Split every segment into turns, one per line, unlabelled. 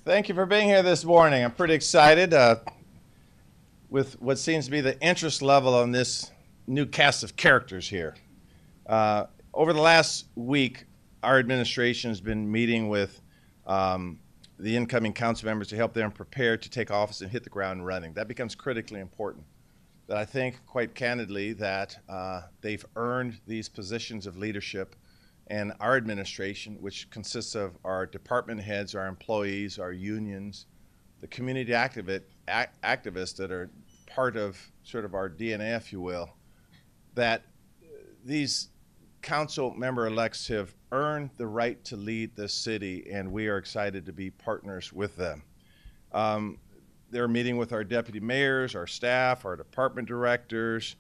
Thank you for being here this morning. I'm pretty excited with what seems to be the interest level on this new cast of characters here. Over the last week, our administration has been meeting with the incoming council members to help them prepare to take office and hit the ground running. That becomes critically important. But I think, quite candidly, that they've earned these positions of leadership, and our administration, which consists of our department heads, our employees, our unions, the community activists that are part of sort of our DNA, if you will, that these council member-elects have earned the right to lead this city, and we are excited to be partners with them. They're meeting with our deputy mayors, our staff, our department directors.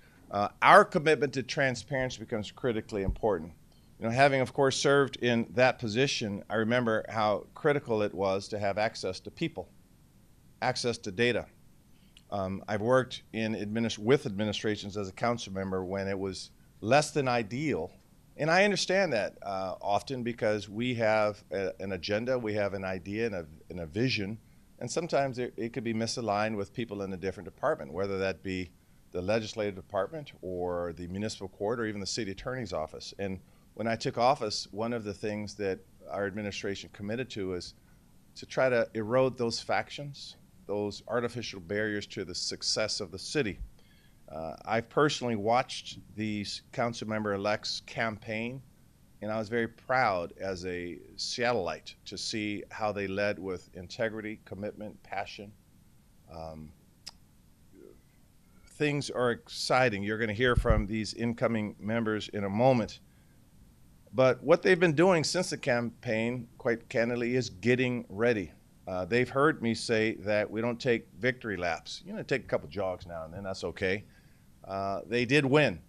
Our commitment to transparency becomes critically important. You know, having, of course, served in that position, I remember how critical it was to have access to people, access to data. I've worked with administrations as a council member when it was less than ideal. And I understand that often because we have an agenda, we have an idea and a vision, and sometimes it could be misaligned with people in a different department, whether that be the legislative department or the municipal court or even the city attorney's office. And when I took office, one of the things that our administration committed to is to try to erode those factions, those artificial barriers to the success of the city. I've personally watched these council member-elects campaign, and I was very proud as a Seattleite to see how they led with integrity, commitment, passion. Things are exciting. You're going to hear from these incoming members in a moment. But what they've been doing since the campaign, quite candidly, is getting ready. They've heard me say that we don't take victory laps. You know, take a couple jogs now and then, that's okay. They did win,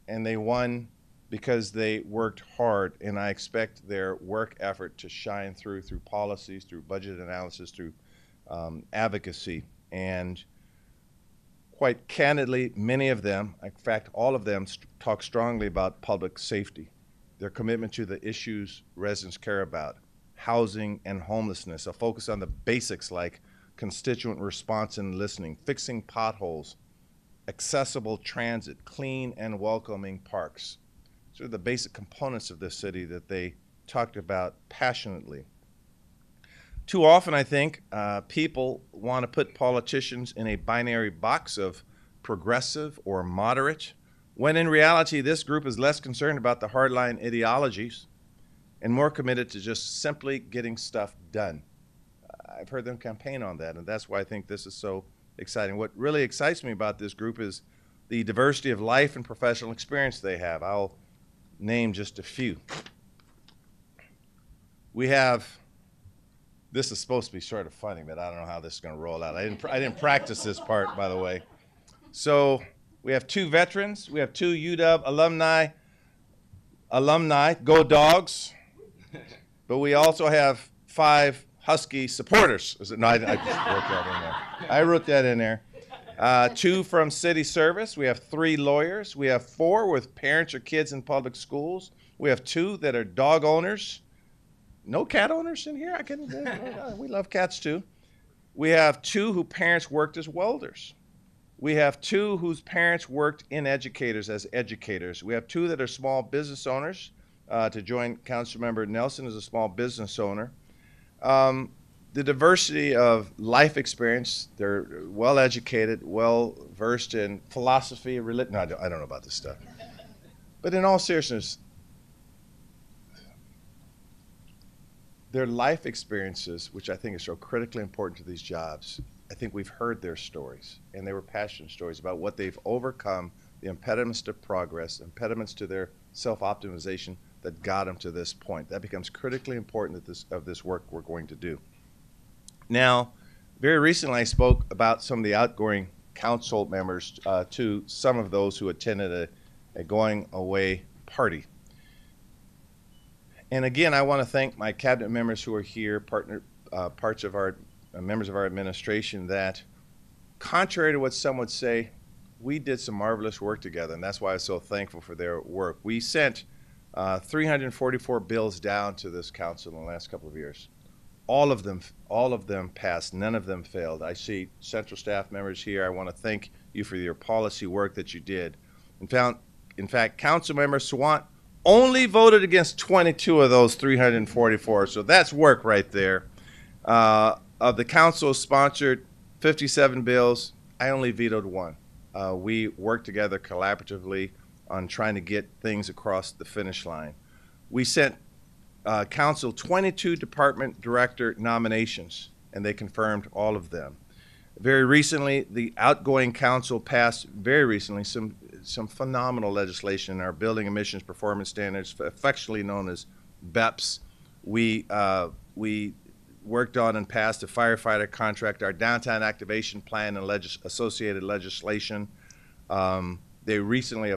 and they won because they worked hard, and I expect their work effort to shine through policies, through budget analysis, through advocacy. And quite candidly, many of them, in fact, all of them talk strongly about public safety, their commitment to the issues residents care about, housing and homelessness, a focus on the basics like constituent response and listening, fixing potholes, accessible transit, clean and welcoming parks. These are the basic components of this city that they talked about passionately. Too often, I think, people want to put politicians in a binary box of progressive or moderate, when in reality, this group is less concerned about the hardline ideologies and more committed to just simply getting stuff done. I've heard them campaign on that, and that's why I think this is so exciting. What really excites me about this group is the diversity of life and professional experience they have. I'll name just a few. We have, this is supposed to be sort of funny, but I don't know how this is going to roll out. I didn't practice this part, by the way. So we have 2 veterans. We have 2 UW alumni, go Dogs. But we also have 5 Husky supporters. No, I just wrote that in there. I wrote that in there. 2 from city service. We have 3 lawyers. We have 4 with parents or kids in public schools. We have 2 that are dog owners. No cat owners in here? We love cats too. We have 2 whose parents worked as welders. We have 2 whose parents worked in educators as educators. We have 2 that are small business owners. To join Councilmember Nelson as a small business owner. The diversity of life experience, they're well educated, well versed in philosophy, religion. No, I don't know about this stuff. But in all seriousness, their life experiences, which I think is so critically important to these jobs, I think we've heard their stories, and they were passionate stories about what they've overcome, the impediments to progress, impediments to their self-optimization that got them to this point. That becomes critically important of this work we're going to do. Now, very recently I spoke about some of the outgoing council members to some of those who attended a going away party. And again, I want to thank my cabinet members who are here, parts of our members of our administration, that contrary to what some would say, we did some marvelous work together, and that's why I'm so thankful for their work. We sent 344 bills down to this council in the last couple of years. all of them passed. None of them failed. I see central staff members here. I want to thank you for your policy work that you did. In fact, Councilmember Sawant only voted against 22 of those 344. So that's work right there. Of the council-sponsored 57 bills, I only vetoed one. We worked together collaboratively on trying to get things across the finish line. We sent council 22 department director nominations, and they confirmed all of them. Very recently, the outgoing council passed some phenomenal legislation in our building emissions performance standards, affectionately known as BEPS. We worked on and passed a firefighter contract, our downtown activation plan and associated legislation. They recently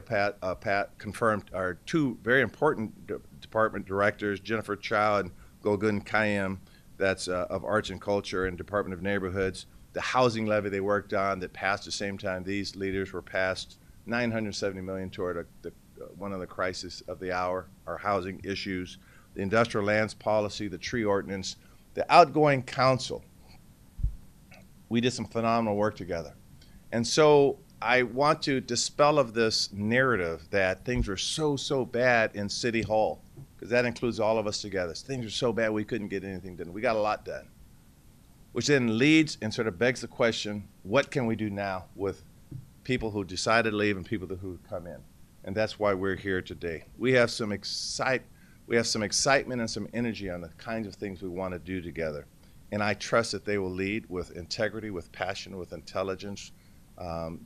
confirmed our two very important department directors, Jennifer Chow and Gogun Kayem, that's of Arts and Culture and Department of Neighborhoods. The housing levy they worked on that passed the same time these leaders were passed, $970 million toward one of the crises of the hour, our housing issues, the industrial lands policy, the tree ordinance, the outgoing council. We did some phenomenal work together. And so I want to dispel of this narrative that things were so bad in City Hall, because that includes all of us together. Things were so bad we couldn't get anything done. We got a lot done, which then leads and sort of begs the question, what can we do now with people who decided to leave and people who come in? And that's why we're here today. We have some excitement and some energy on the kinds of things we want to do together. And I trust that they will lead with integrity, with passion, with intelligence.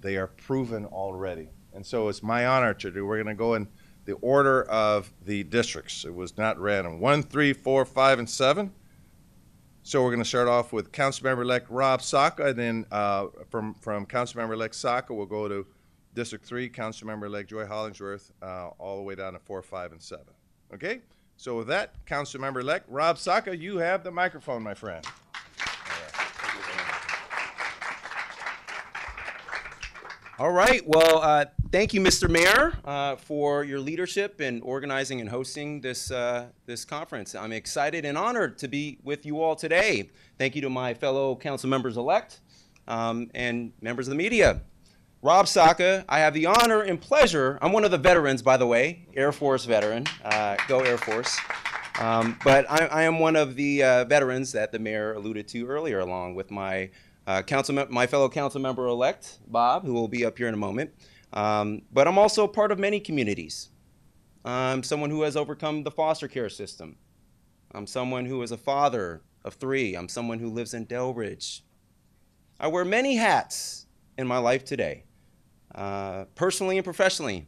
They are proven already. And so it's my honor to do. We're going to go in the order of the districts. It was not random. 1, 3, 4, 5, and 7. So we're going to start off with Councilmember-elect Rob Saka, and then from Councilmember-elect Saka, we'll go to District 3, Councilmember-elect Joy Hollingsworth, all the way down to 4, 5, and 7. Okay? So with that, Councilmember-elect Rob Saka, you have the microphone, my friend.
All right. Well, thank you, Mr. Mayor, for your leadership in organizing and hosting this conference. I'm excited and honored to be with you all today. Thank you to my fellow council members-elect and members of the media. Rob Saka, I have the honor and pleasure. I'm one of the veterans, by the way, Air Force veteran. Go Air Force. But I am one of the veterans that the mayor alluded to earlier, along with my fellow council member-elect, Bob, who will be up here in a moment. But I'm also part of many communities. I'm someone who has overcome the foster care system. I'm someone who is a father of 3. I'm someone who lives in Delbridge. I wear many hats in my life today, personally and professionally.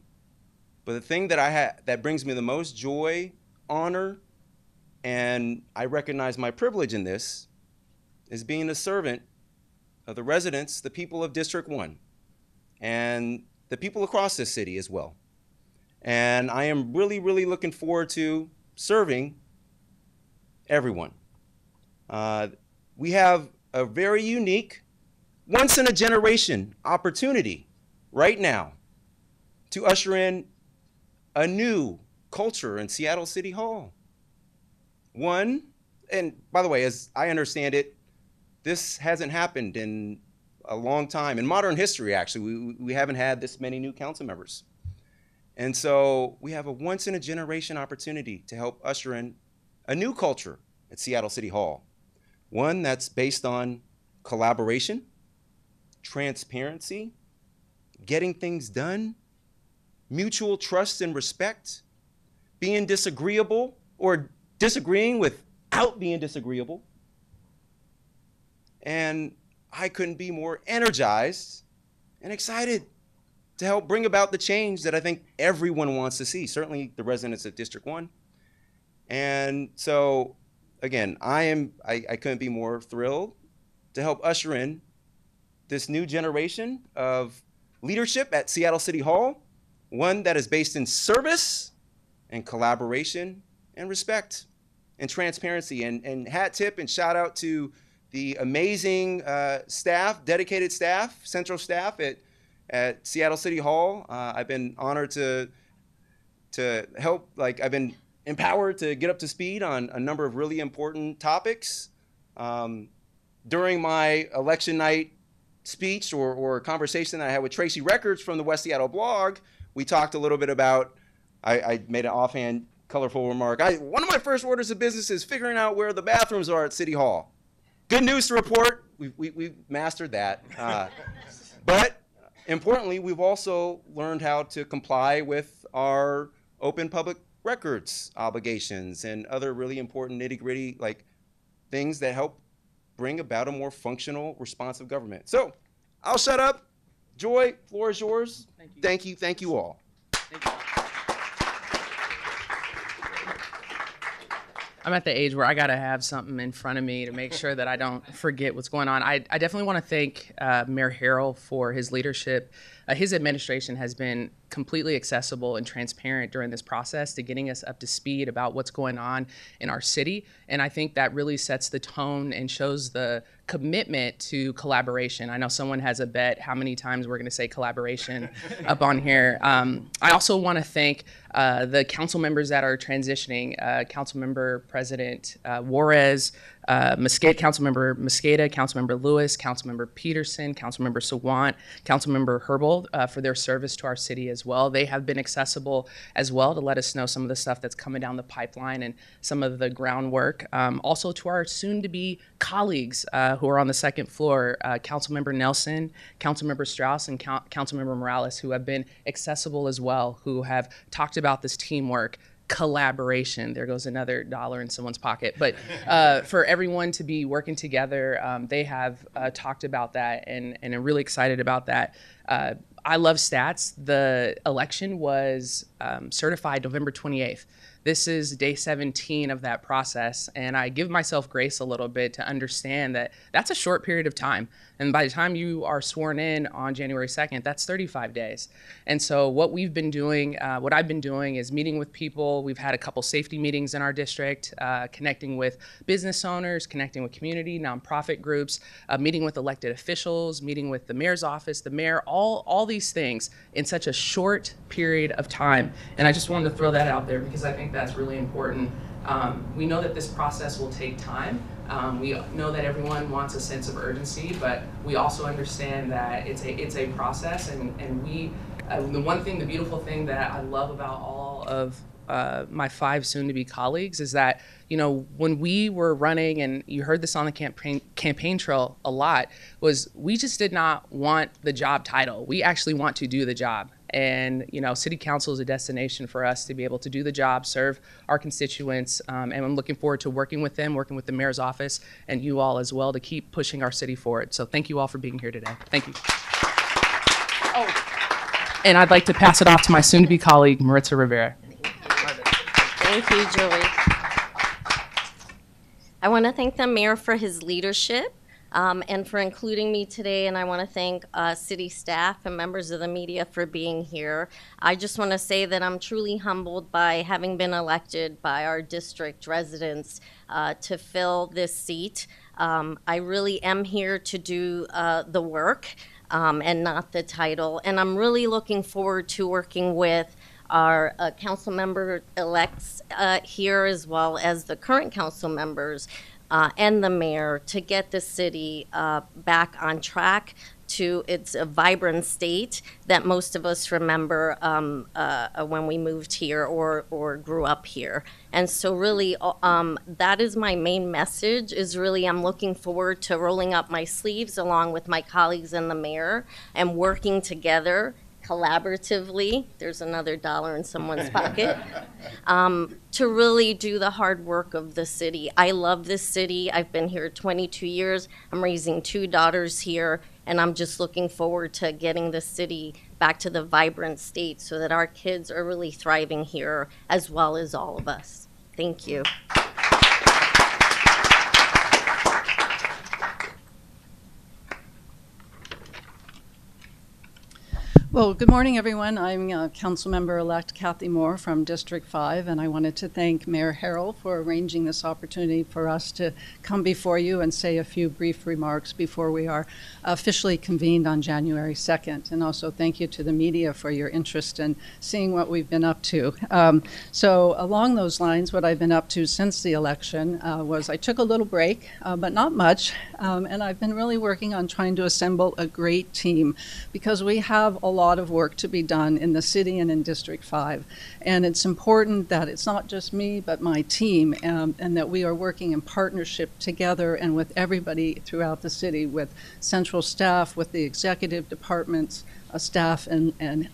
But the thing that brings me the most joy, honor, and I recognize my privilege in this, is being a servant of the residents, the people of District 1, and the people across this city as well. And I am really, really looking forward to serving everyone. We have a very unique, once-in-a-generation opportunity right now to usher in a new culture in Seattle City Hall. One, and by the way, as I understand it, this hasn't happened in a long time. In modern history, actually, we haven't had this many new council members. And so we have a once-in-a-generation opportunity to help usher in a new culture at Seattle City Hall. One that's based on collaboration, transparency, getting things done, mutual trust and respect, being disagreeable or disagreeing without being disagreeable. And I couldn't be more energized and excited to help bring about the change that I think everyone wants to see, certainly the residents of District 1. And so, again, I couldn't be more thrilled to help usher in this new generation of leadership at Seattle City Hall, one that is based in service and collaboration and respect and transparency. And hat tip and shout out to the amazing staff, dedicated staff, central staff at Seattle City Hall. I've been honored to help, I've been empowered to get up to speed on a number of really important topics. During my election night speech or conversation that I had with Tracy Records from the West Seattle blog, we talked a little bit about, I made an offhand colorful remark. One of my first orders of business is figuring out where the bathrooms are at City Hall. Good news to report, we've mastered that. But importantly, we've also learned how to comply with our open public records obligations and other really important nitty-gritty like things that help bring about a more functional, responsive government. So I'll shut up. Joy, floor is yours. Thank you. Thank you all.
Thank you. I'm at the age where I gotta have something in front of me to make sure that I don't forget what's going on. I definitely want to thank Mayor Harrell for his leadership. His administration has been completely accessible and transparent during this process to getting us up to speed about what's going on in our city. And I think that really sets the tone and shows the commitment to collaboration. I know someone has a bet how many times we're going to say collaboration up on here. I also want to thank the council members that are transitioning, Councilmember President Juarez, Councilmember Mosqueda, Councilmember Lewis, Councilmember Peterson, Councilmember Sawant, Councilmember Herbal for their service to our city as well. They have been accessible as well to let us know some of the stuff that's coming down the pipeline and some of the groundwork. Also to our soon-to-be colleagues who are on the second floor, Councilmember Nelson, Councilmember Strauss, and Councilmember Morales, who have been accessible as well, who have talked about this teamwork, collaboration. There goes another dollar in someone's pocket. But for everyone to be working together, they have talked about that and are really excited about that. I love stats. The election was certified November 28th. This is day 17 of that process, and I give myself grace a little bit to understand that that's a short period of time. And by the time you are sworn in on January 2nd, that's 35 days. And so what we've been doing, what I've been doing is meeting with people. We've had a couple safety meetings in our district, connecting with business owners, connecting with community, nonprofit groups, meeting with elected officials, meeting with the mayor's office, the mayor, all these things in such a short period of time. And I just wanted to throw that out there because I think that's really important. We know that this process will take time. We know that everyone wants a sense of urgency, but we also understand that it's a process, and we the beautiful thing that I love about all of my 5 soon-to-be colleagues is that, you know, when we were running, and you heard this on the campaign trail a lot, was we just did not want the job title. We actually want to do the job. And, you know, city council is a destination for us to be able to do the job, serve our constituents, and I'm looking forward to working with them, working with the mayor's office, and you all as well to keep pushing our city forward. So thank you all for being here today. Thank you. Oh, and I'd like to pass it off to my soon-to-be colleague, Maritza Rivera.
Thank you, Joey. I want to thank the mayor for his leadership and for including me today, and I want to thank city staff and members of the media for being here. I just want to say that I'm truly humbled by having been elected by our district residents to fill this seat. I really am here to do the work and not the title, and I'm really looking forward to working with our council member elects here, as well as the current council members and the mayor, to get the city back on track to its vibrant state that most of us remember when we moved here or grew up here. And so really that is my main message, is really I'm looking forward to rolling up my sleeves along with my colleagues and the mayor and working together collaboratively, there's another dollar in someone's pocket, to really do the hard work of the city. I love this city. I've been here 22 years. I'm raising 2 daughters here, and I'm just looking forward to getting the city back to the vibrant state so that our kids are really thriving here, as well as all of us. Thank you.
Well, good morning, everyone. I'm Councilmember-elect Cathy Moore from District 5, and I wanted to thank Mayor Harrell for arranging this opportunity for us to come before you and say a few brief remarks before we are officially convened on January 2nd. And also thank you to the media for your interest in seeing what we've been up to. So along those lines, what I've been up to since the election was I took a little break, but not much, and I've been really working on trying to assemble a great team because we have a lot of work to be done in the city and in District 5. And it's important that it's not just me, but my team, and that we are working in partnership together and with everybody throughout the city, with central staff, with the executive departments, staff and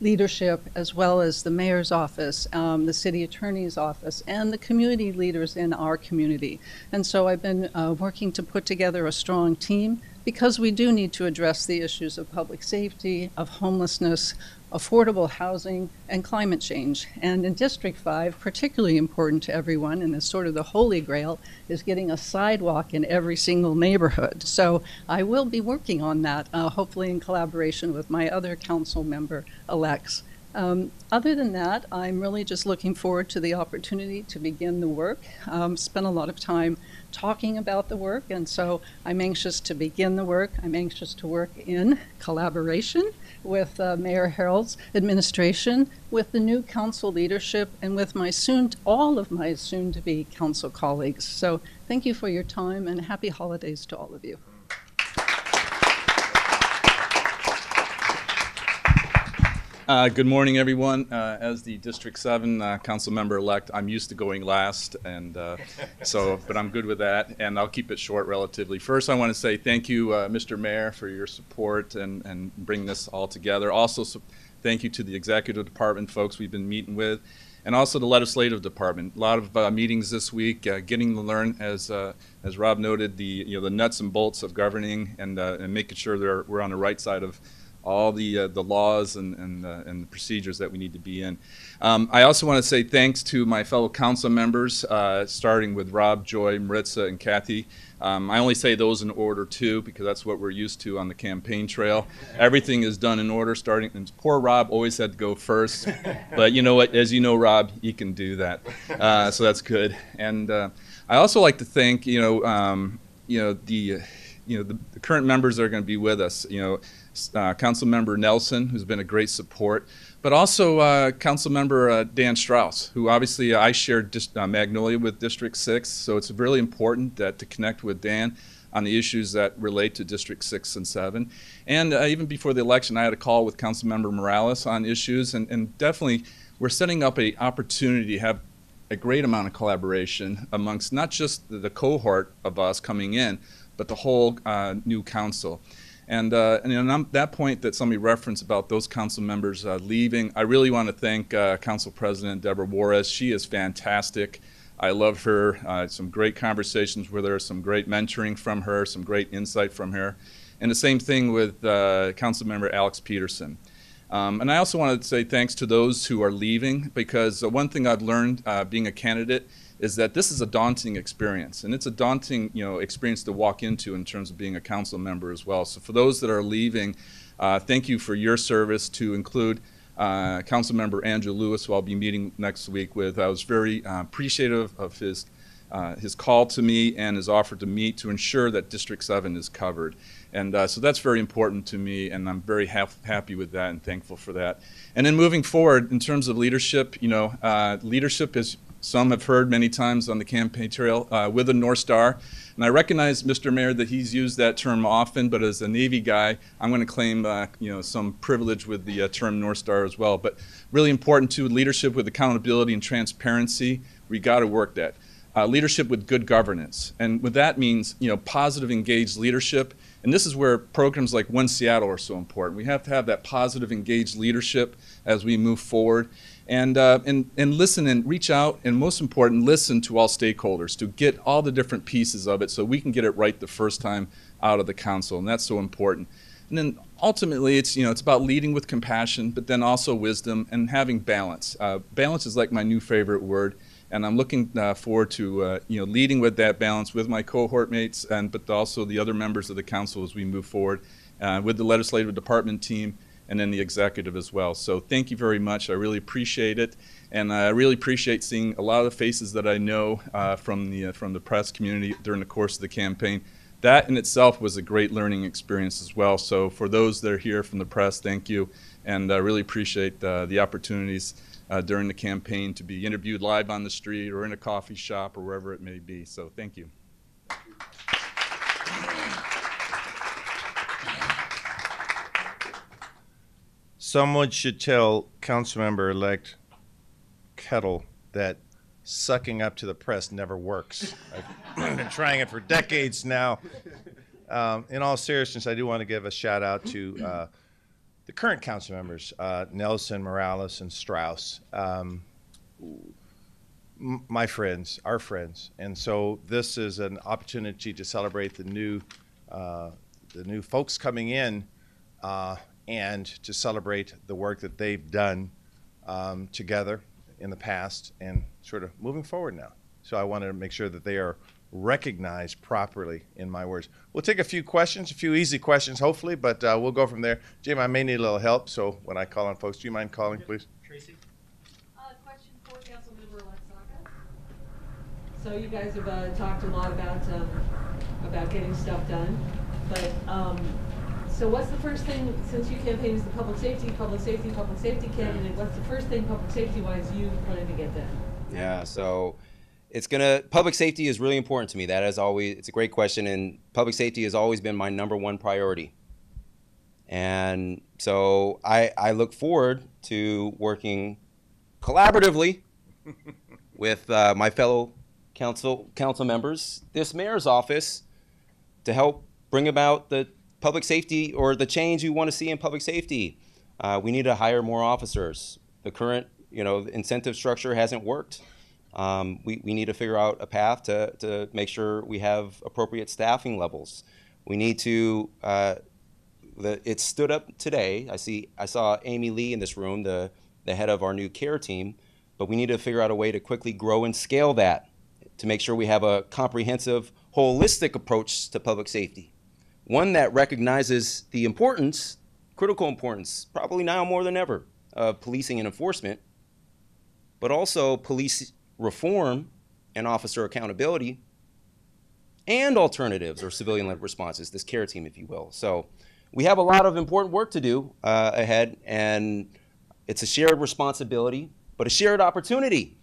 leadership, as well as the mayor's office, the city attorney's office, and the community leaders in our community. And so I've been working to put together a strong team because we do need to address the issues of public safety, of homelessness, affordable housing, and climate change. And in District 5, particularly important to everyone, and is sort of the holy grail, is getting a sidewalk in every single neighborhood. So I will be working on that, hopefully in collaboration with my other council member-elects. Other than that, I'm really just looking forward to the opportunity to begin the work. Spent a lot of time talking about the work, and so I'm anxious to begin the work. I'm anxious to work in collaboration with Mayor Harrell's administration, with the new council leadership, and with all of my soon-to-be council colleagues. So thank you for your time, and happy holidays to all of you.
Good morning, everyone. As the District 7 council member-elect, I'm used to going last, and but I'm good with that, and I'll keep it short relatively. First, I want to say thank you, Mr. Mayor, for your support and bringing this all together. Also, thank you to the executive department folks we've been meeting with, and also the legislative department. A lot of meetings this week, getting to learn, as Rob noted, the nuts and bolts of governing and making sure we're on the right side of all the laws and the procedures that we need to be in. I also want to say thanks to my fellow council members, starting with Rob, Joy, Maritza, and Cathy. I only say those in order too, because that's what we're used to on the campaign trail. Everything is done in order, and poor Rob always had to go first. But you know what? As you know, Rob, he can do that, so that's good. And I also like to thank the current members that are going to be with us. Councilmember Nelson, who's been a great support, but also Councilmember Dan Strauss, who obviously I shared Magnolia with District 6, so it's really important to connect with Dan on the issues that relate to District 6 and 7. And even before the election, I had a call with Councilmember Morales on issues, and definitely we're setting up an opportunity to have a great amount of collaboration amongst not just the cohort of us coming in, but the whole new council. And on that point that somebody referenced about those council members leaving, I really want to thank Council President Deborah Juarez. She is fantastic. I love her. Some great conversations with her, some great mentoring from her, some great insight from her. And the same thing with Councilmember Alex Peterson. And I also want to say thanks to those who are leaving, because one thing I've learned being a candidate is that this is a daunting experience, and it's a daunting experience to walk into in terms of being a council member as well. So for those that are leaving, thank you for your service, to include Councilmember Andrew Lewis, who I'll be meeting next week with. I was very appreciative of his call to me and his offer to meet to ensure that District 7 is covered. And so that's very important to me, and I'm very happy with that and thankful for that. And then moving forward, in terms of leadership, leadership is, some have heard many times on the campaign trail, with a North Star. And I recognize, Mr. Mayor, that he's used that term often, but as a Navy guy, I'm going to claim some privilege with the term North Star as well. But really important too, leadership with accountability and transparency. We got to work that. Leadership with good governance. And what that means, positive, engaged leadership. And this is where programs like One Seattle are so important. We have to have that positive, engaged leadership as we move forward. And listen and reach out, and most important, listen to all stakeholders to get all the different pieces of it so we can get it right the first time out of the council, and that's so important. And then ultimately, it's about leading with compassion, but then also wisdom and having balance. Balance is like my new favorite word, and I'm looking forward to leading with that balance with my cohort mates, but also the other members of the council as we move forward with the legislative department team and then the executive as well. So thank you very much. I really appreciate it. And I really appreciate seeing a lot of the faces that I know from the press community during the course of the campaign. That in itself was a great learning experience as well. So for those that are here from the press, thank you. And I really appreciate the opportunities during the campaign to be interviewed live on the street or in a coffee shop or wherever it may be. So thank you.
Someone should tell Councilmember-elect Kettle that sucking up to the press never works. I've been trying it for decades now. In all seriousness, I do want to give a shout out to the current council members, Nelson, Morales, and Strauss. My friends, our friends. And so this is an opportunity to celebrate the new folks coming in and to celebrate the work that they've done together in the past and sort of moving forward now. So I wanted to make sure that they are recognized properly in my words. We'll take a few questions, a few easy questions hopefully, but we'll go from there. Jim, I may need a little help, so when I call on folks, do you mind calling, please?
Tracy? Question for Councilmember-elect Saka. So you guys have talked a lot about getting stuff done, but so what's the first thing, since you campaign as the public safety candidate, what's the first thing public safety-wise you plan to get done?
Yeah, so public safety is really important to me. That is always, it's a great question, and public safety has always been my #1 priority. And so I look forward to working collaboratively with my fellow council members, this mayor's office, to help bring about the public safety or the change you want to see in public safety. We need to hire more officers. The current, incentive structure hasn't worked. We need to figure out a path to make sure we have appropriate staffing levels. We need to, it stood up today. I saw Amy Lee in this room, the head of our new care team, but we need to figure out a way to quickly grow and scale that to make sure we have a comprehensive, holistic approach to public safety. One that recognizes the importance, critical importance, probably now more than ever, of policing and enforcement, but also police reform and officer accountability and alternatives or civilian-led responses, this care team, if you will. So we have a lot of important work to do ahead, and it's a shared responsibility, but a shared opportunity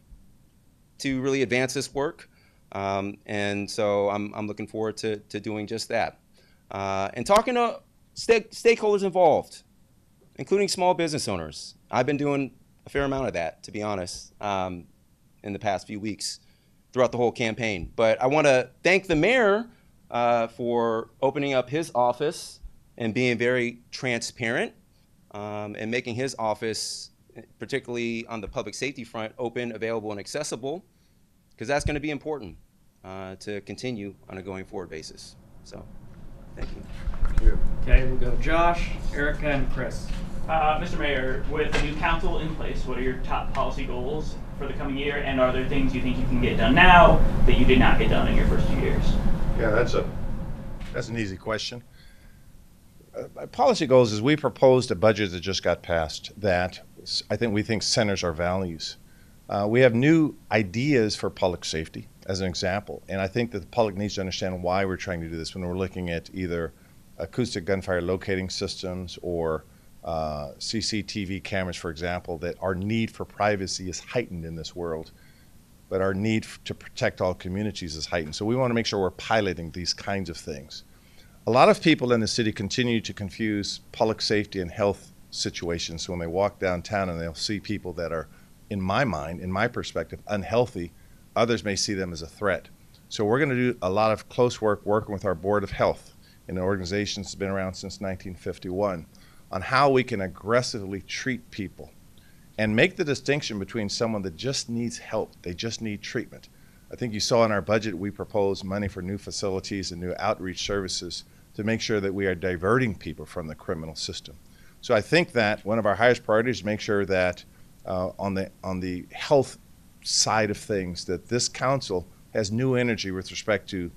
to really advance this work. And so I'm looking forward to doing just that. And talking to stakeholders involved, including small business owners. I've been doing a fair amount of that, to be honest, in the past few weeks throughout the whole campaign. But I want to thank the mayor for opening up his office and being very transparent and making his office, particularly on the public safety front, open, available, and accessible, because that's going to be important to continue on a going forward basis. So. Thank you.
Okay, we'll go Josh, Erica, and Chris. Mr. Mayor, with the new council in place, what are your top policy goals for the coming year, and are there things you think you can get done now that you did not get done in your first 2 years?
Yeah, that's an easy question. Policy goals is we proposed a budget that just got passed that we think centers our values. We have new ideas for public safety, as an example, and I think that the public needs to understand why we're trying to do this when we're looking at either acoustic gunfire locating systems or CCTV cameras, for example, that our need for privacy is heightened in this world, but our need to protect all communities is heightened. So we want to make sure we're piloting these kinds of things. A lot of people in the city continue to confuse public safety and health situations. So when they walk downtown and they'll see people that are, in my mind, in my perspective, unhealthy, others may see them as a threat. So we're going to do a lot of close work working with our Board of Health, an organization that's been around since 1951, on how we can aggressively treat people and make the distinction between someone that just needs help, they just need treatment. I think you saw in our budget we proposed money for new facilities and new outreach services to make sure that we are diverting people from the criminal system. So I think that one of our highest priorities is to make sure that on the health side of things, that this council has new energy with respect to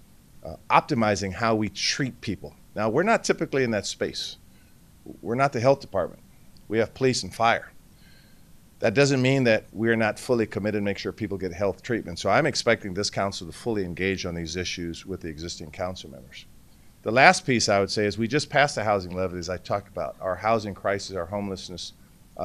optimizing how we treat people. Now, we're not typically in that space. We're not the health department. We have police and fire. That doesn't mean that we're not fully committed to make sure people get health treatment. So I'm expecting this council to fully engage on these issues with the existing council members. The last piece I would say is we just passed the housing levy, as I talked about. Our housing crisis, our homelessness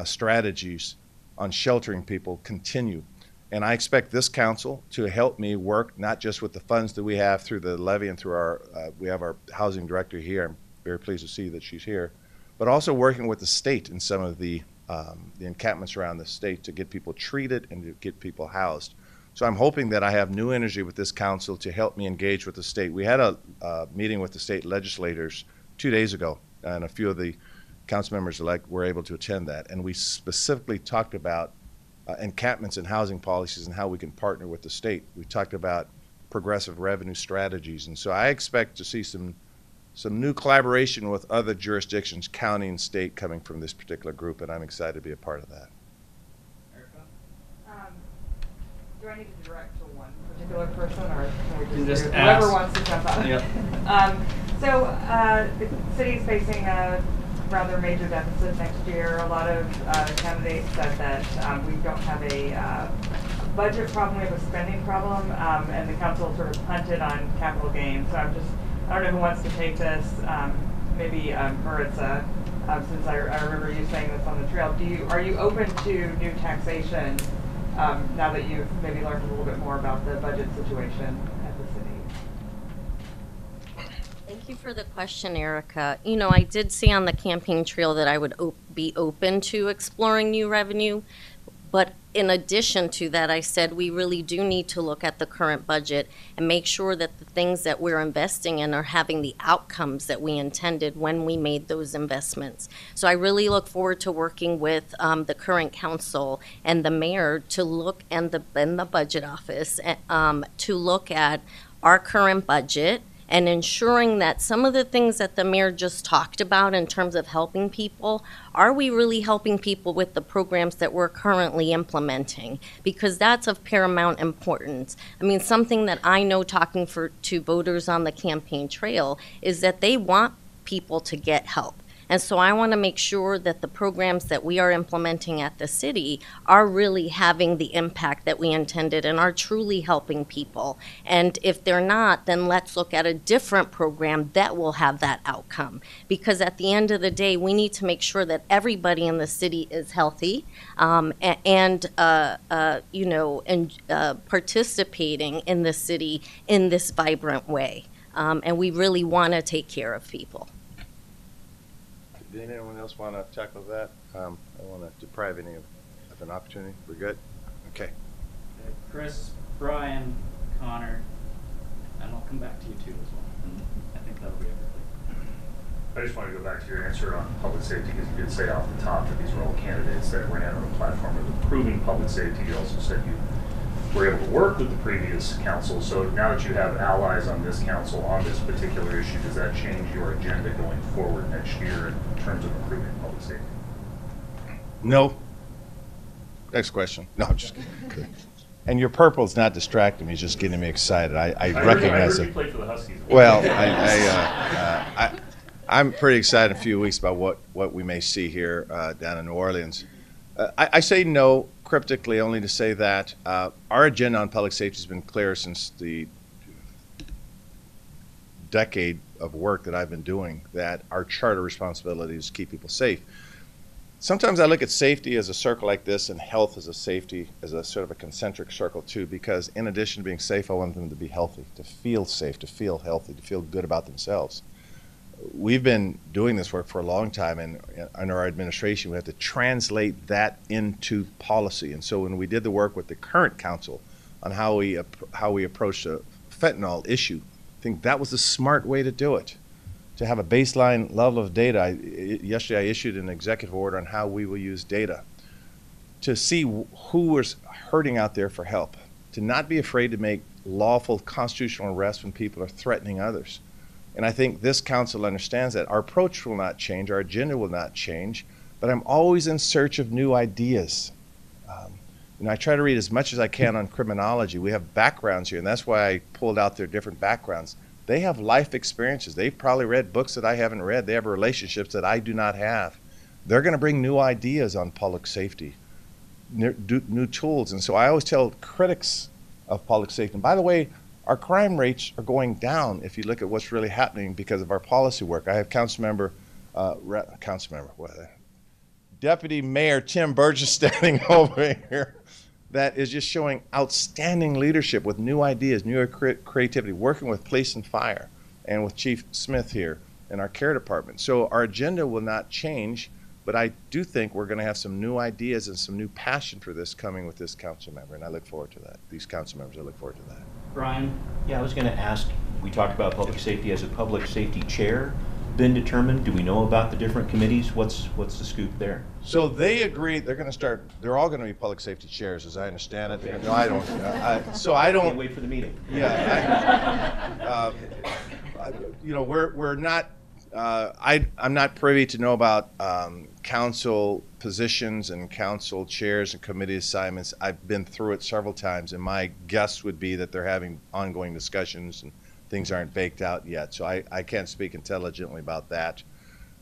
strategies on sheltering people continue. And I expect this council to help me work not just with the funds that we have through the levy and through our, we have our housing director here. I'm very pleased to see that she's here, but also working with the state in some of the encampments around the state to get people treated and to get people housed. So I'm hoping that I have new energy with this council to help me engage with the state. We had a meeting with the state legislators 2 days ago, and a few of the council members-elect were able to attend that. And we specifically talked about encampments and housing policies and how we can partner with the state. We talked about progressive revenue strategies. And so I expect to see some new collaboration with other jurisdictions, county and state, coming from this particular group, and I'm excited to be a part of that.
Do I need to direct to one particular person, or can we
just
do
ask.
whoever wants to jump up?
Yep.
The city's facing a rather major deficit next year. A lot of candidates said that we don't have a budget problem, we have a spending problem, and the council sort of punted on capital gains. So I don't know who wants to take this. Maybe Maritza, since I remember you saying this on the trail. Are you open to new taxation now that you've maybe learned a little bit more about the budget situation at the city?
Thank you for the question, Erica. You know, I did say on the campaign trail that I would be open to exploring new revenue. But in addition to that, I said we really do need to look at the current budget and make sure that the things that we're investing in are having the outcomes that we intended when we made those investments. So I really look forward to working with the current council and the mayor to look, and the budget office, to look at our current budget and ensuring that some of the things that the mayor just talked about in terms of helping people, are we really helping people with the programs that we're currently implementing? Because that's of paramount importance. I mean, something that I know talking to voters on the campaign trail is that they want people to get help. And so I want to make sure that the programs that we are implementing at the city are really having the impact that we intended and are truly helping people. And if they're not, then let's look at a different program that will have that outcome. Because at the end of the day, we need to make sure that everybody in the city is healthy and participating in the city in this vibrant way. And we really want to take care of people.
Did anyone else want to tackle that? I don't want to deprive any of an opportunity. We're good? Okay.
Chris, Brian, Connor, and I'll come back to you too as well. I think that'll be everything.
I just want to go back to your answer on public safety, because you did say off the top that these were all candidates that ran on a platform of improving public safety. You also said you were able to work with the previous council. So now that you have allies on this council on this particular issue, does that change your agenda going forward next year in terms of improving public safety?
No. Next question. No, I'm just kidding. And your purple's not distracting me; it's just getting me excited. I recognize it.
You played for the Huskies.
Well, I'm pretty excited in a few weeks about what we may see here down in New Orleans. I say no cryptically only to say that our agenda on public safety has been clear since the decade of work that I've been doing, that our charter responsibility is to keep people safe. Sometimes I look at safety as a circle like this and health as a safety, as a sort of a concentric circle too, because in addition to being safe, I want them to be healthy, to feel safe, to feel healthy, to feel good about themselves. We've been doing this work for a long time, and under our administration, we have to translate that into policy. And so when we did the work with the current council on how we approach the fentanyl issue, I think that was the smart way to do it, to have a baseline level of data. Yesterday I issued an executive order on how we will use data to see who was hurting out there for help, to not be afraid to make lawful constitutional arrests when people are threatening others. And I think this council understands that. Our approach will not change, our agenda will not change, but I'm always in search of new ideas. I try to read as much as I can on criminology. We have backgrounds here, and that's why I pulled out their different backgrounds. They have life experiences. They've probably read books that I haven't read. They have relationships that I do not have. they're going to bring new ideas on public safety, new tools. And so I always tell critics of public safety, and by the way, our crime rates are going down if you look at what's really happening because of our policy work. I have Deputy Mayor Tim Burgess standing over here that is just showing outstanding leadership with new ideas, new creativity, working with police and fire and with Chief Smith here in our care department. So our agenda will not change, but I do think we're going to have some new ideas and some new passion for this coming with this council member, and I look forward to that. These council members, I look forward to that.
Brian?
Yeah, I was going to ask, we talked about public safety. Has a public safety chair been determined? Do we know about the different committees? What's the scoop there?
So they agree they're going to start, they're all going to be public safety chairs, as I understand it.
Okay.
No, I don't.
Wait for the meeting.
Yeah. We're not, I'm not privy to know about council positions and council chairs and committee assignments. I've been through it several times, and my guess would be that they're having ongoing discussions and things aren't baked out yet. So I can't speak intelligently about that.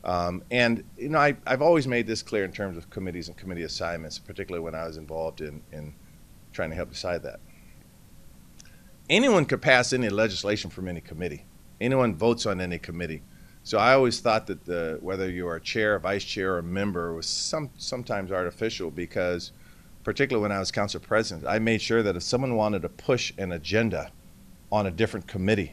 And I've always made this clear in terms of committees and committee assignments, particularly when I was involved in trying to help decide that. Anyone could pass any legislation from any committee. Anyone votes on any committee. So I always thought that whether you are a chair, a vice chair, or a member was sometimes artificial, because particularly when I was council president, I made sure that if someone wanted to push an agenda on a different committee,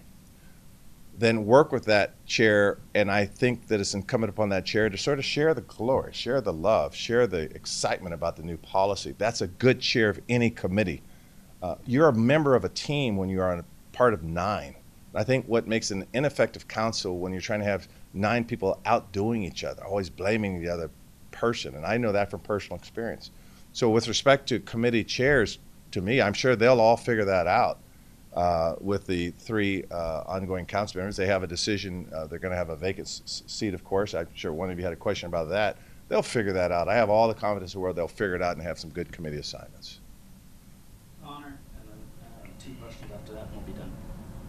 then work with that chair, and I think that it's incumbent upon that chair to sort of share the glory, share the love, share the excitement about the new policy. That's a good chair of any committee. You're a member of a team when you are a part of 9. I think what makes an ineffective council when you're trying to have 9 people outdoing each other, always blaming the other person, and I know that from personal experience. So with respect to committee chairs, to me, I'm sure they'll all figure that out with the 3 ongoing council members. They have a decision. They're going to have a vacant seat, of course. I'm sure one of you had a question about that. They'll figure that out. I have all the confidence in the world they'll figure it out and have some good committee assignments.
Honor, and then 2 questions after that, and we'll be done.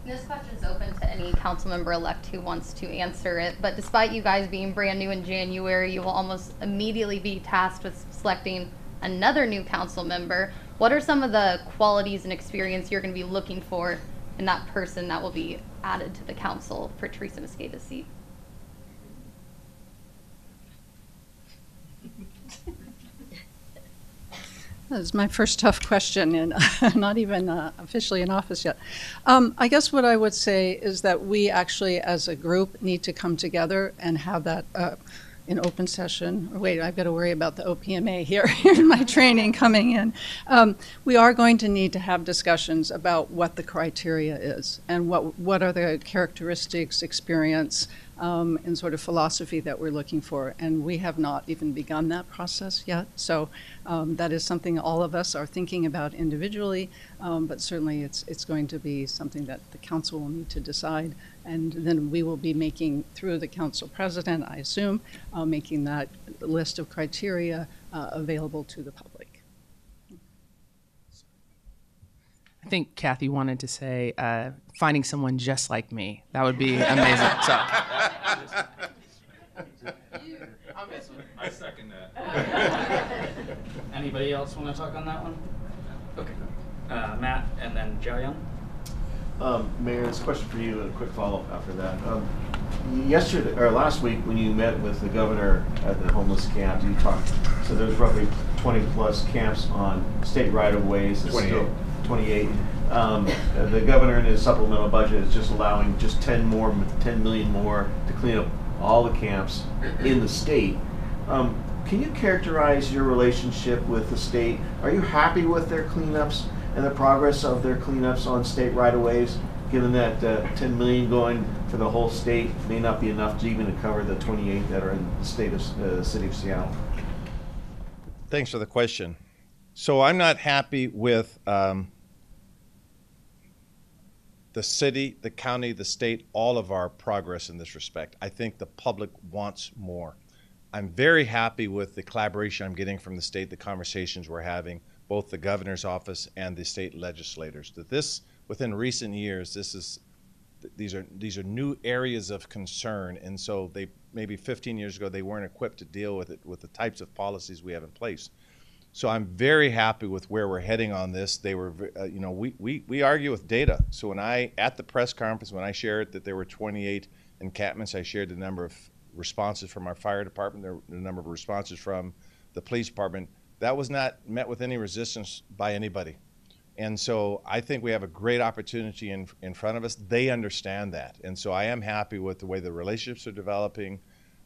This question is open to any council member-elect who wants to answer it, but despite you guys being brand new in January, you will almost immediately be tasked with selecting another new council member. What are some of the qualities and experience you're going to be looking for in that person that will be added to the council for Teresa Mosqueda's seat?
That is my first tough question, and not even officially in office yet. I guess what I would say is that we actually, as a group, need to come together and have that in open session. Wait, I've got to worry about the OPMA here in my training coming in. We are going to need to have discussions about what the criteria is and what are the characteristics, experience, and sort of philosophy that we're looking for. And we have not even begun that process yet. So that is something all of us are thinking about individually, but certainly it's going to be something that the council will need to decide. And then we will be making, through the council president, I assume, making that list of criteria available to the public.
I think Cathy wanted to say finding someone just like me. That would be amazing. So.
I second that.
Anybody else want to talk on that one? Okay. Matt, and then Joe Young.
Mayor, this question for you, and a quick follow-up after that. Yesterday or last week, when you met with the governor at the homeless camp, you talked. So there's roughly 20 plus camps on state right-of-ways. 28. The governor in his supplemental budget is just allowing just 10 million more to clean up all the camps in the state. Can you characterize your relationship with the state? Are you happy with their cleanups and the progress of their cleanups on state right-of-ways, given that 10 million going for the whole state may not be enough to even cover the 28 that are in the state of city of Seattle?
Thanks for the question. So I'm not happy with the city, the county, the state, all of our progress in this respect. I think the public wants more. I'm very happy with the collaboration I'm getting from the state, the conversations we're having, both the governor's office and the state legislators. That this, within recent years, this is these are new areas of concern, and so they maybe 15 years ago they weren't equipped to deal with it with the types of policies we have in place. So I'm very happy with where we're heading on this. They were, you know, we argue with data. So when at the press conference, when I shared that there were 28 encampments, I shared the number of responses from our fire department, the number of responses from the police department. That was not met with any resistance by anybody. And so I think we have a great opportunity in front of us. They understand that. And so I am happy with the way the relationships are developing.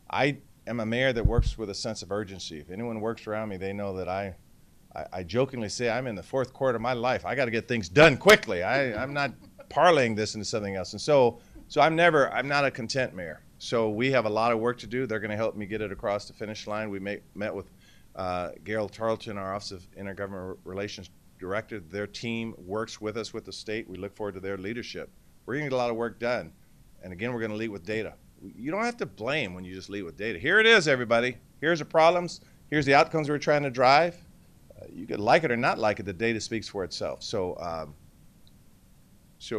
I am a mayor that works with a sense of urgency. If anyone works around me, they know that I jokingly say I'm in the fourth quarter of my life. I got to get things done quickly. I'm not parlaying this into something else. And so I'm not a content mayor. So we have a lot of work to do. They're going to help me get it across the finish line. We met with Gail Tarleton, our Office of Intergovernmental Relations Director. Their team works with us with the state. We look forward to their leadership. We're going to get a lot of work done. And again, we're going to lead with data. You don't have to blame when you just lead with data. Here it is, everybody. Here's the problems. Here's the outcomes we're trying to drive. You could like it or not like it. The data speaks for itself. So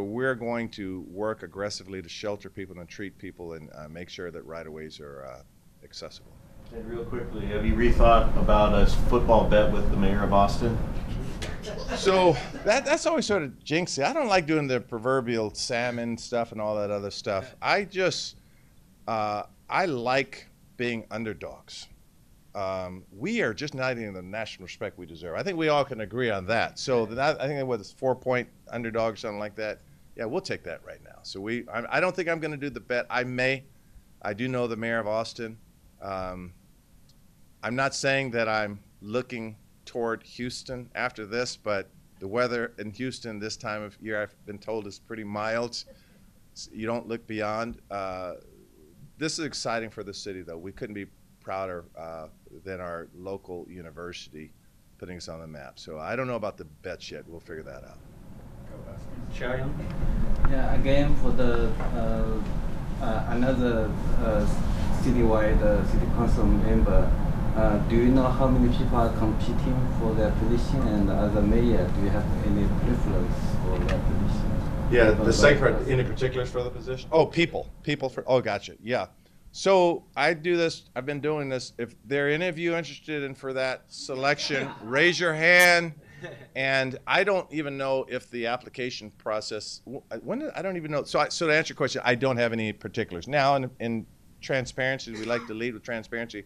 we're going to work aggressively to shelter people and treat people and make sure that right-of-ways are accessible.
And real quickly, have you rethought about a football bet with the mayor of Austin?
So that's always sort of jinxy. I don't like doing the proverbial salmon stuff and all that other stuff. I just, I like being underdogs. We are just not getting the national respect we deserve. I think we all can agree on that. So I think it was 4-point underdog or something like that. Yeah, we'll take that right now. So I don't think I'm going to do the bet. I do know the mayor of Austin. I'm not saying that I'm looking toward Houston after this, but the weather in Houston this time of year, I've been told, is pretty mild. You don't look beyond. This is exciting for the city, though. We couldn't be prouder than our local university putting us on the map. So I don't know about the bets yet. We'll figure that out.
Sharon? Yeah, again, for the another citywide city council member, do you know how many people are competing for their position? And as a mayor, do you have any preference for their position?
Yeah, the second part, any particulars for the position? Oh, people for, oh, gotcha, yeah. So I do this, I've been doing this. If there are any of you interested in for that selection, raise your hand. And I don't even know if the application process, I don't even know. So to answer your question, I don't have any particulars. Now, in transparency, we like to lead with transparency.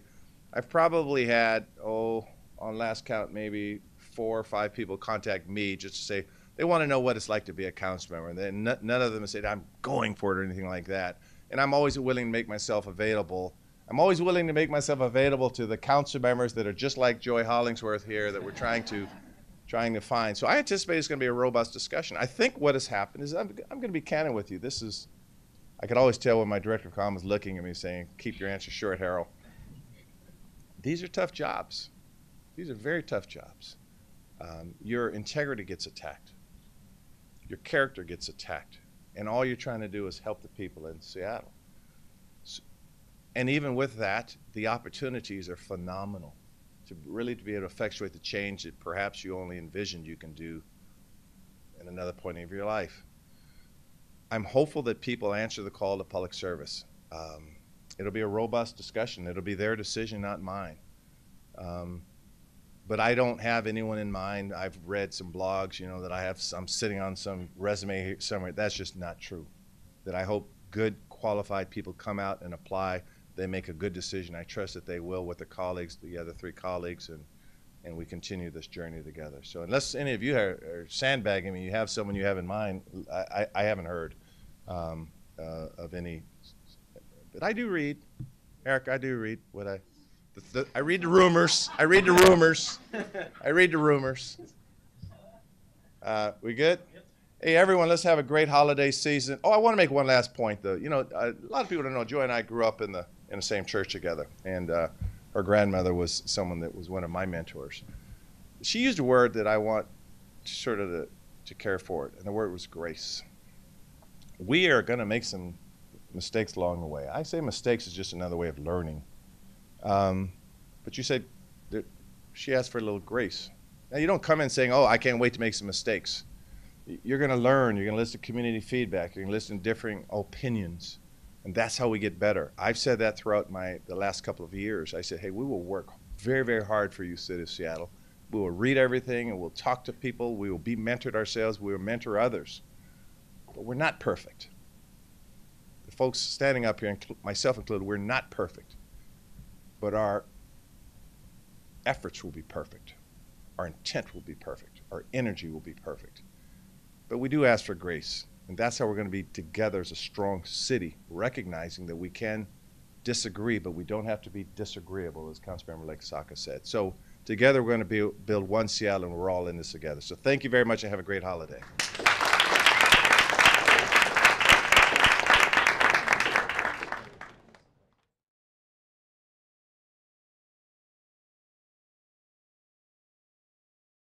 I've probably had, on last count, maybe 4 or 5 people contact me just to say they want to know what it's like to be a council member. And then none of them have said, I'm going for it or anything like that. And I'm always willing to make myself available. I'm always willing to make myself available to the council members that are just like Joy Hollingsworth here that we're trying to find. So I anticipate it's going to be a robust discussion. I think what has happened is I'm going to be candid with you. I could always tell when my director of comm was looking at me saying, keep your answer short, Harrell. These are tough jobs. These are very tough jobs. Your integrity gets attacked. Your character gets attacked. And all you're trying to do is help the people in Seattle. And even with that, the opportunities are phenomenal to be able to effectuate the change that perhaps you only envisioned you can do in another point of your life. I'm hopeful that people answer the call to public service. It'll be a robust discussion. It'll be their decision, not mine. But I don't have anyone in mind. I've read some blogs, that I'm sitting on some resume somewhere. That's just not true. That I hope good, qualified people come out and apply. They make a good decision. I trust that they will with the colleagues, the other 3 colleagues, and we continue this journey together. So unless any of you are sandbagging me, you have someone you have in mind, I haven't heard of any. But I do read, Eric, I do read what I read the rumors. I read the rumors. I read the rumors. We good? Hey, everyone, let's have a great holiday season. Oh, I want to make one last point, though. A lot of people don't know, Joy and I grew up in the same church together, and her grandmother was someone that was one of my mentors. She used a word that I want to care for it, and the word was grace. We are going to make some mistakes along the way. I say mistakes is just another way of learning. But you said that she asked for a little grace. Now, you don't come in saying, oh, I can't wait to make some mistakes. You're going to learn. You're going to listen to community feedback. You're going to listen to differing opinions. And that's how we get better. I've said that throughout the last couple of years. I said, hey, we will work very, very hard for you, City of Seattle. We will read everything and we'll talk to people. We will be mentored ourselves. We will mentor others. But we're not perfect. The folks standing up here, myself included, we're not perfect. But our efforts will be perfect. Our intent will be perfect. Our energy will be perfect. But we do ask for grace. And that's how we're going to be together as a strong city, recognizing that we can disagree, but we don't have to be disagreeable, as Councilmember-elect Saka said. So together we're going to build one Seattle, and we're all in this together. So thank you very much and have a great holiday.